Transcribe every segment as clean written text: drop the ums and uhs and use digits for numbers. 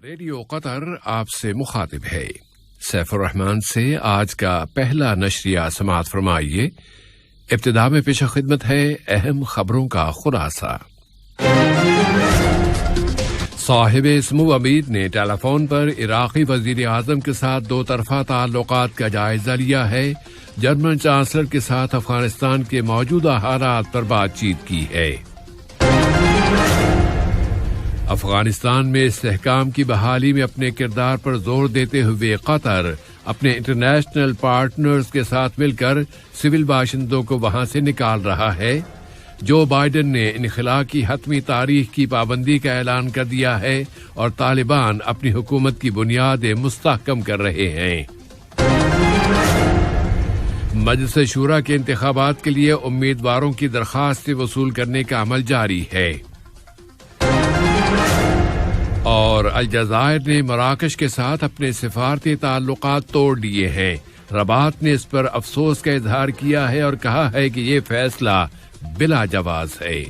Radio قطر آپ سے مخاطب ہے۔ سیف الرحمان سے آج کا پہلا نشریہ سماعت فرمائیے۔ ابتدا میں پیش خدمت ہے اہم خبروں کا خلاصہ۔ صاحب سمو امیر نے ٹیلی فون پر عراقی وزیر اعظم کے ساتھ دو طرفہ تعلقات کا جائزہ لیا ہے۔ جرمن چانسلر کے ساتھ افغانستان کے موجودہ حالات پر بات چیت کی ہے۔ افغانستان میں استحکام کی بحالی میں اپنے کردار پر زور دیتے ہوئے قطر اپنے انٹرنیشنل پارٹنرز کے ساتھ مل کر سول باشندوں کو وہاں سے نکال رہا ہے۔ جو بائیڈن نے انخلا کی حتمی تاریخ کی پابندی کا اعلان کر دیا ہے اور طالبان اپنی حکومت کی بنیادیں مستحکم کر رہے ہیں۔ مجلس شورا کے انتخابات کے لیے امیدواروں کی درخواستیں وصول کرنے کا عمل جاری ہے۔ اور الجزائر نے مراکش کے ساتھ اپنے سفارتی تعلقات توڑ لیے ہیں۔ رباط نے اس پر افسوس کا اظہار کیا ہے اور کہا ہے کہ یہ فیصلہ بلا جواز ہے۔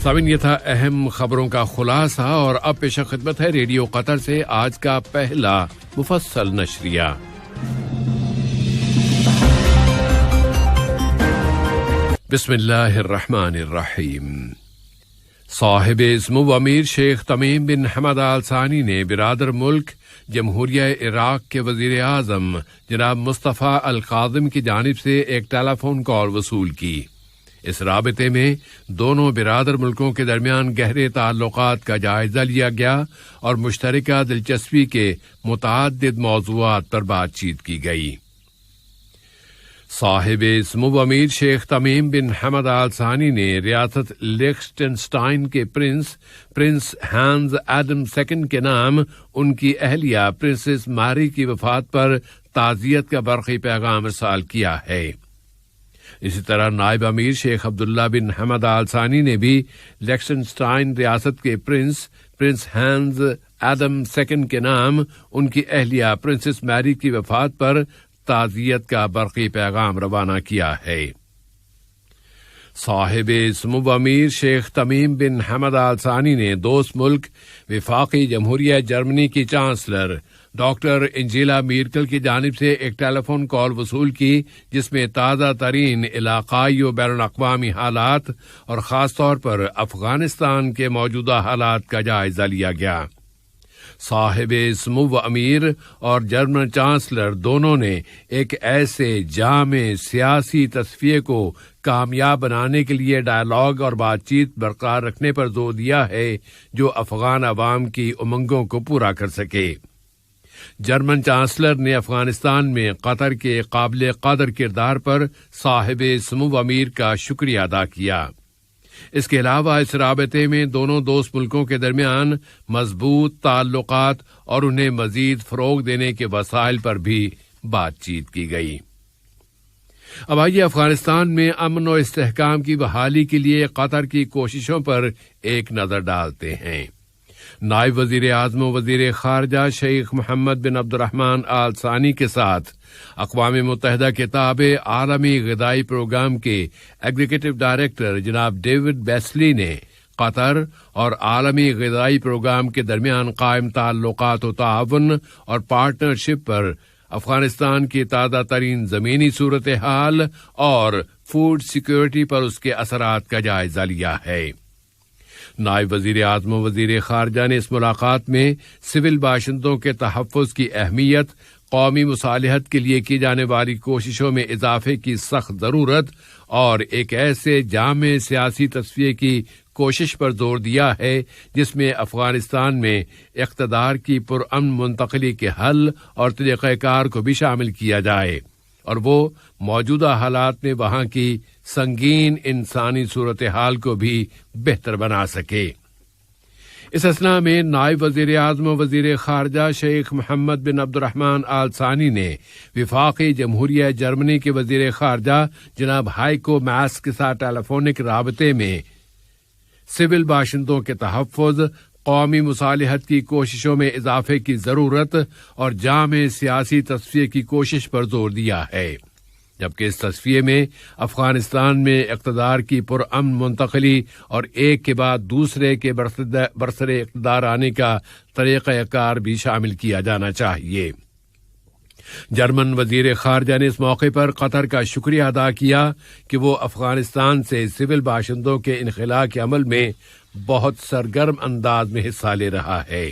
سامعین، یہ تھا اہم خبروں کا خلاصہ، اور اب پیش خدمت ہے ریڈیو قطر سے آج کا پہلا مفصل نشریہ۔ بسم اللہ الرحمن الرحیم۔ صاحب سمو امیر شیخ تمیم بن حمد آل ثانی نے برادر ملک جمہوریہ عراق کے وزیر اعظم جناب مصطفیٰ الکاظم کی جانب سے ایک ٹیلی فون کال وصول کی۔ اس رابطے میں دونوں برادر ملکوں کے درمیان گہرے تعلقات کا جائزہ لیا گیا اور مشترکہ دلچسپی کے متعدد موضوعات پر بات چیت کی گئی۔ صاحب سمو امیر شیخ تمیم بن حمد آل ثانی نے ریاست لیخٹنسٹائن کے پرنس ہانز ایڈم سیکنڈ کے نام ان کی اہلیہ پرنسس ماری کی وفات پر تعزیت کا برقی پیغام ارسال کیا ہے۔ اسی طرح نائب امیر شیخ عبداللہ بن حمد آل ثانی نے بھی لیخٹنسٹائن ریاست کے پرنس ہانز ایڈم سیکنڈ کے نام ان کی اہلیہ پرنسس ماری کی وفات پر تعزیت کا برقی پیغام روانہ کیا ہے۔ صاحب سمو امیر شیخ تمیم بن حمد آل ثانی نے دوست ملک وفاقی جمہوریہ جرمنی کی چانسلر ڈاکٹر انجیلا میرکل کی جانب سے ایک ٹیلی فون کال وصول کی، جس میں تازہ ترین علاقائی و بین الاقوامی حالات اور خاص طور پر افغانستان کے موجودہ حالات کا جائزہ لیا گیا۔ صاحب سمو امیر اور جرمن چانسلر دونوں نے ایک ایسے جامع سیاسی تصفیے کو کامیاب بنانے کے لیے ڈائیلاگ اور بات چیت برقرار رکھنے پر زور دیا ہے جو افغان عوام کی امنگوں کو پورا کر سکے۔ جرمن چانسلر نے افغانستان میں قطر کے قابل قدر کردار پر صاحب سمو امیر کا شکریہ ادا کیا۔ اس کے علاوہ اس رابطے میں دونوں دوست ملکوں کے درمیان مضبوط تعلقات اور انہیں مزید فروغ دینے کے وسائل پر بھی بات چیت کی گئی۔ اب آئیے افغانستان میں امن و استحکام کی بحالی کے لیے قطر کی کوششوں پر ایک نظر ڈالتے ہیں۔ نائب وزیر اعظم و وزیر خارجہ شیخ محمد بن عبد الرحمن آل ثانی کے ساتھ اقوام متحدہ کے تابع عالمی غذائی پروگرام کے ایگزیکٹو ڈائریکٹر جناب ڈیوڈ بیسلی نے قطر اور عالمی غذائی پروگرام کے درمیان قائم تعلقات و تعاون اور پارٹنرشپ پر افغانستان کی تازہ ترین زمینی صورتحال اور فوڈ سیکورٹی پر اس کے اثرات کا جائزہ لیا ہے۔ نائب وزیر اعظم و وزیر خارجہ نے اس ملاقات میں سول باشندوں کے تحفظ کی اہمیت، قومی مصالحت کے لیے کی جانے والی کوششوں میں اضافے کی سخت ضرورت اور ایک ایسے جامع سیاسی تصفیے کی کوشش پر زور دیا ہے جس میں افغانستان میں اقتدار کی پرامن منتقلی کے حل اور طریقہ کار کو بھی شامل کیا جائے اور وہ موجودہ حالات میں وہاں کی سنگین انسانی صورتحال کو بھی بہتر بنا سکے۔ اس اثناء میں نائب وزیر اعظم و وزیر خارجہ شیخ محمد بن عبد الرحمن آل ثانی نے وفاقی جمہوریہ جرمنی کے وزیر خارجہ جناب ہائیکو ماس کے ساتھ ٹیلی فونک رابطے میں سول باشندوں کے تحفظ، قومی مصالحت کی کوششوں میں اضافے کی ضرورت اور جامع سیاسی تصفیے کی کوشش پر زور دیا ہے۔ جبکہ اس تصفیے میں افغانستان میں اقتدار کی پرامن منتقلی اور ایک کے بعد دوسرے کے برسر اقتدار آنے کا طریقہ کار بھی شامل کیا جانا چاہیے۔ جرمن وزیر خارجہ نے اس موقع پر قطر کا شکریہ ادا کیا کہ وہ افغانستان سے سول باشندوں کے انخلاء کے عمل میں بہت سرگرم انداز میں حصہ لے رہا ہے۔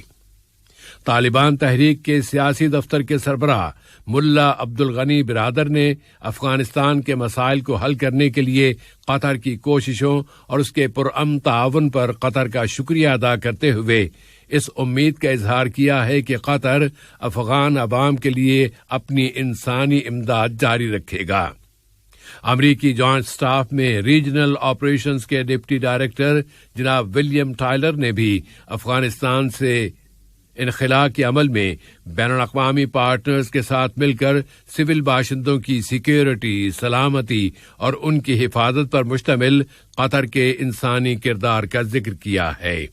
طالبان تحریک کے سیاسی دفتر کے سربراہ ملا عبدالغنی برادر نے افغانستان کے مسائل کو حل کرنے کے لیے قطر کی کوششوں اور اس کے پرامن تعاون پر قطر کا شکریہ ادا کرتے ہوئے اس امید کا اظہار کیا ہے کہ قطر افغان عوام کے لیے اپنی انسانی امداد جاری رکھے گا۔ امریکی جوائنٹ سٹاف میں ریجنل آپریشنز کے ڈپٹی ڈائریکٹر جناب ولیم ٹائلر نے بھی افغانستان سے انخلاء کے عمل میں بین الاقوامی پارٹنرز کے ساتھ مل کر سول باشندوں کی سیکیورٹی، سلامتی اور ان کی حفاظت پر مشتمل قطر کے انسانی کردار کا ذکر کیا ہے۔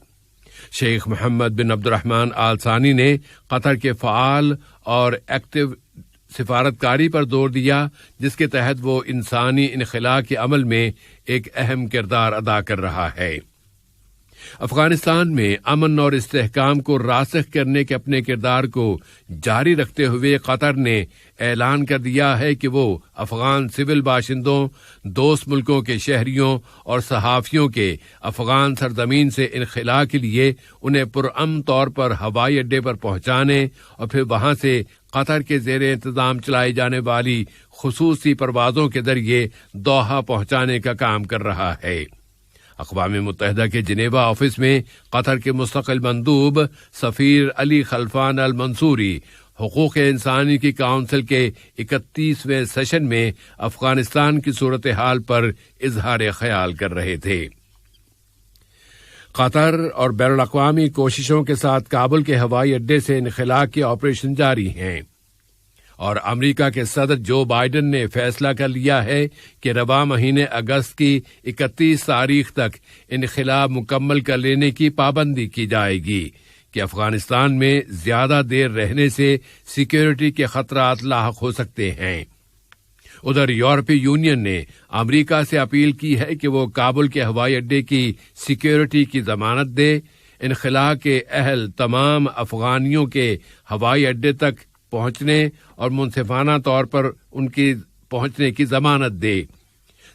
شیخ محمد بن عبد الرحمن آل ثانی نے قطر کے فعال اور ایکٹیو سفارتکاری پر زور دیا، جس کے تحت وہ انسانی انخلاء کے عمل میں ایک اہم کردار ادا کر رہا ہے۔ افغانستان میں امن اور استحکام کو راسخ کرنے کے اپنے کردار کو جاری رکھتے ہوئے قطر نے اعلان کر دیا ہے کہ وہ افغان سول باشندوں، دوست ملکوں کے شہریوں اور صحافیوں کے افغان سرزمین سے انخلاء کے لیے انہیں پرامن طور پر ہوائی اڈے پر پہنچانے اور پھر وہاں سے قطر کے زیر انتظام چلائی جانے والی خصوصی پروازوں کے ذریعے دوحہ پہنچانے کا کام کر رہا ہے۔ اقوام متحدہ کے جنیوا آفس میں قطر کے مستقل مندوب سفیر علی خلفان المنصوری حقوق انسانی کی کونسل کے 31ویں سیشن میں افغانستان کی صورتحال پر اظہار خیال کر رہے تھے۔ قطر اور بین الاقوامی کوششوں کے ساتھ کابل کے ہوائی اڈے سے انخلاء کے آپریشن جاری ہیں، اور امریکہ کے صدر جو بائیڈن نے فیصلہ کر لیا ہے کہ رواں مہینے اگست کی 31 تاریخ تک انخلاء مکمل کر لینے کی پابندی کی جائے گی کہ افغانستان میں زیادہ دیر رہنے سے سیکیورٹی کے خطرات لاحق ہو سکتے ہیں۔ ادھر یورپی یونین نے امریکہ سے اپیل کی ہے کہ وہ کابل کے ہوائی اڈے کی سیکیورٹی کی ضمانت دے، انخلاء کے اہل تمام افغانیوں کے ہوائی اڈے تک پہنچنے اور منصفانہ طور پر ان کی پہنچنے کی ضمانت دے۔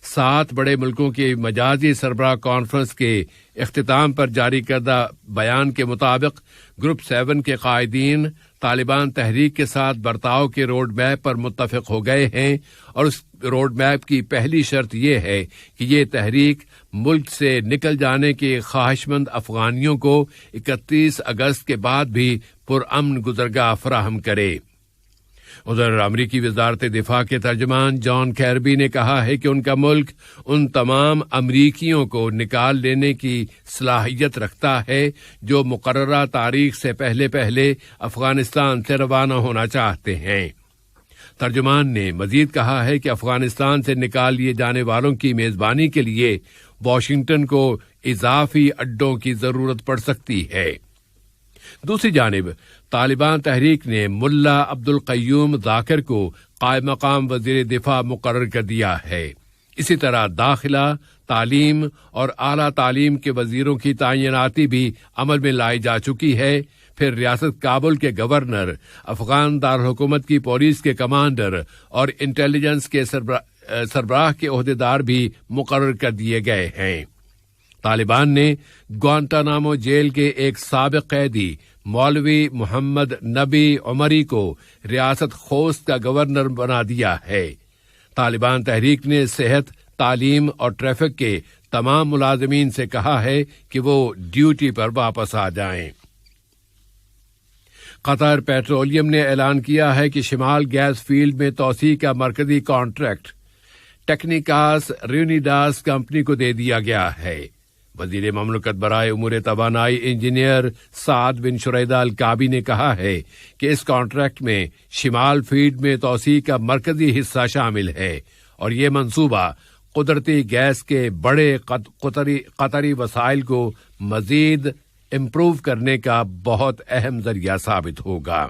7 بڑے ملکوں کی مجازی سربراہ کانفرنس کے اختتام پر جاری کردہ بیان کے مطابق گروپ 7 کے قائدین طالبان تحریک کے ساتھ برتاؤ کے روڈ میپ پر متفق ہو گئے ہیں، اور اس روڈ میپ کی پہلی شرط یہ ہے کہ یہ تحریک ملک سے نکل جانے کے خواہش مند افغانیوں کو 31 اگست کے بعد بھی پرامن گزرگاہ فراہم کرے۔ ادھر امریکی وزارت دفاع کے ترجمان جان کیربی نے کہا ہے کہ ان کا ملک ان تمام امریکیوں کو نکال لینے کی صلاحیت رکھتا ہے جو مقررہ تاریخ سے پہلے افغانستان سے روانہ ہونا چاہتے ہیں۔ ترجمان نے مزید کہا ہے کہ افغانستان سے نکال لیے جانے والوں کی میزبانی کے لیے واشنگٹن کو اضافی اڈوں کی ضرورت پڑ سکتی ہے۔ دوسری جانب طالبان تحریک نے ملا عبدالقیوم ذاکر کو قائم مقام وزیر دفاع مقرر کر دیا ہے۔ اسی طرح داخلہ، تعلیم اور اعلیٰ تعلیم کے وزیروں کی تعیناتی بھی عمل میں لائی جا چکی ہے۔ پھر ریاست کابل کے گورنر، افغان دارالحکومت کی پولیس کے کمانڈر اور انٹیلیجنس کے سربراہ کے عہدیدار بھی مقرر کر دیے گئے ہیں۔ طالبان نے گوانٹانامو جیل کے ایک سابق قیدی مولوی محمد نبی عمری کو ریاست خوست کا گورنر بنا دیا ہے۔ طالبان تحریک نے صحت، تعلیم اور ٹریفک کے تمام ملازمین سے کہا ہے کہ وہ ڈیوٹی پر واپس آ جائیں۔ قطر پیٹرولیم نے اعلان کیا ہے کہ شمال گیس فیلڈ میں توسیع کا مرکزی کانٹریکٹ ٹیکنیکاس ریونیڈاس کمپنی کو دے دیا گیا ہے۔ وزیر مملکت برائے امور توانائی انجینئر سعد بن شریدہ الکعبی نے کہا ہے کہ اس کانٹریکٹ میں شمال فیلڈ میں توسیع کا مرکزی حصہ شامل ہے، اور یہ منصوبہ قدرتی گیس کے بڑے قطری وسائل کو مزید امپروو کرنے کا بہت اہم ذریعہ ثابت ہوگا۔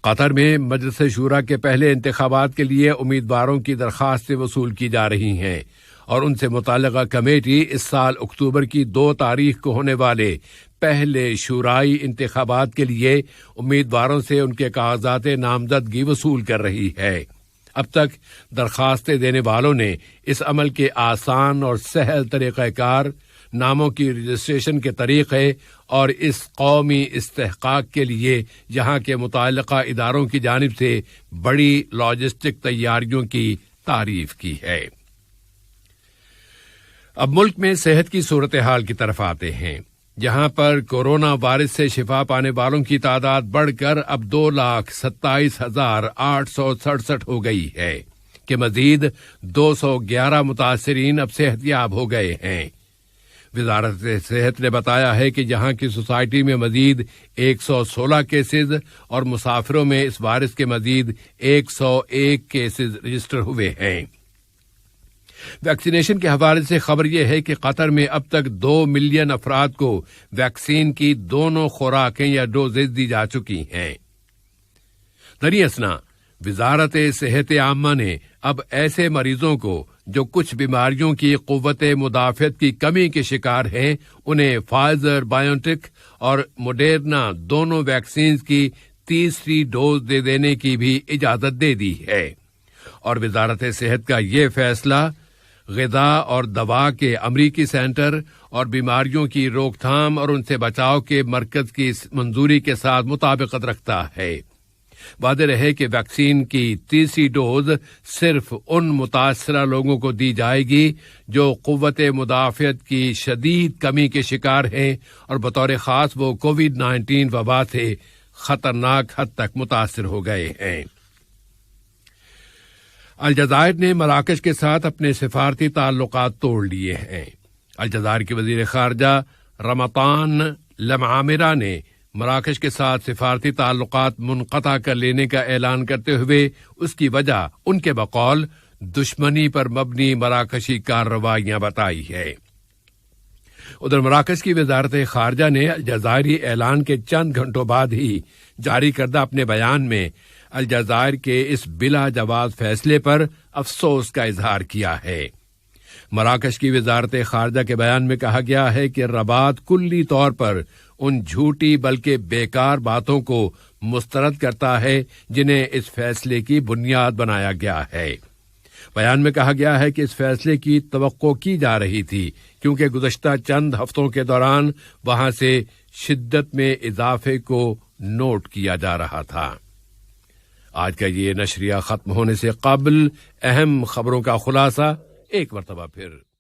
قطر میں مجلس شورا کے پہلے انتخابات کے لیے امیدواروں کی درخواستیں وصول کی جا رہی ہیں اور ان سے متعلقہ کمیٹی اس سال اکتوبر کی 2 تاریخ کو ہونے والے پہلے شورائی انتخابات کے لیے امیدواروں سے ان کے کاغذات نامزدگی وصول کر رہی ہے۔ اب تک درخواستیں دینے والوں نے اس عمل کے آسان اور سہل طریقہ کار، ناموں کی رجسٹریشن کے طریقے اور اس قومی استحقاق کے لیے یہاں کے متعلقہ اداروں کی جانب سے بڑی لاجسٹک تیاریوں کی تعریف کی ہے۔ اب ملک میں صحت کی صورتحال کی طرف آتے ہیں، جہاں پر کورونا وائرس سے شفا پانے والوں کی تعداد بڑھ کر اب 2,27,867 ہو گئی ہے کہ مزید 211 متاثرین اب صحت یاب ہو گئے ہیں۔ وزارت صحت نے بتایا ہے کہ یہاں کی سوسائٹی میں مزید 116 کیسز اور مسافروں میں اس وائرس کے مزید 101 کیسز رجسٹر ہوئے ہیں۔ ویکسینیشن کے حوالے سے خبر یہ ہے کہ قطر میں اب تک 2 ملین افراد کو ویکسین کی دونوں خوراکیں یا ڈوزز دی جا چکی ہیں۔ دریں اثنا وزارت صحت عامہ نے اب ایسے مریضوں کو جو کچھ بیماریوں کی قوت مدافعت کی کمی کے شکار ہیں انہیں فائزر بائیوٹیک اور موڈرنا دونوں ویکسینز کی تیسری ڈوز دے دینے کی بھی اجازت دے دی ہے، اور وزارت صحت کا یہ فیصلہ غذا اور دوا کے امریکی سینٹر اور بیماریوں کی روک تھام اور ان سے بچاؤ کے مرکز کی منظوری کے ساتھ مطابقت رکھتا ہے۔ واضح رہے کہ ویکسین کی تیسری ڈوز صرف ان متاثرہ لوگوں کو دی جائے گی جو قوت مدافعت کی شدید کمی کے شکار ہیں اور بطور خاص وہ کووڈ-19 وبا سے خطرناک حد تک متاثر ہو گئے ہیں۔ الجزائر نے مراکش کے ساتھ اپنے سفارتی تعلقات توڑ لیے ہیں۔ الجزائر کے وزیر خارجہ رمضان لمعامرہ نے مراکش کے ساتھ سفارتی تعلقات منقطع کر لینے کا اعلان کرتے ہوئے اس کی وجہ ان کے بقول دشمنی پر مبنی مراکشی کارروائیاں بتائی ہے۔ ادھر مراکش کی وزارت خارجہ نے الجزائری اعلان کے چند گھنٹوں بعد ہی جاری کردہ اپنے بیان میں الجزائر کے اس بلا جواز فیصلے پر افسوس کا اظہار کیا ہے۔ مراکش کی وزارت خارجہ کے بیان میں کہا گیا ہے کہ رباط کلی طور پر ان جھوٹی بلکہ بیکار باتوں کو مسترد کرتا ہے جنہیں اس فیصلے کی بنیاد بنایا گیا ہے۔ بیان میں کہا گیا ہے کہ اس فیصلے کی توقع کی جا رہی تھی کیونکہ گزشتہ چند ہفتوں کے دوران وہاں سے شدت میں اضافے کو نوٹ کیا جا رہا تھا۔ آج کا یہ نشریہ ختم ہونے سے قبل اہم خبروں کا خلاصہ ایک مرتبہ پھر۔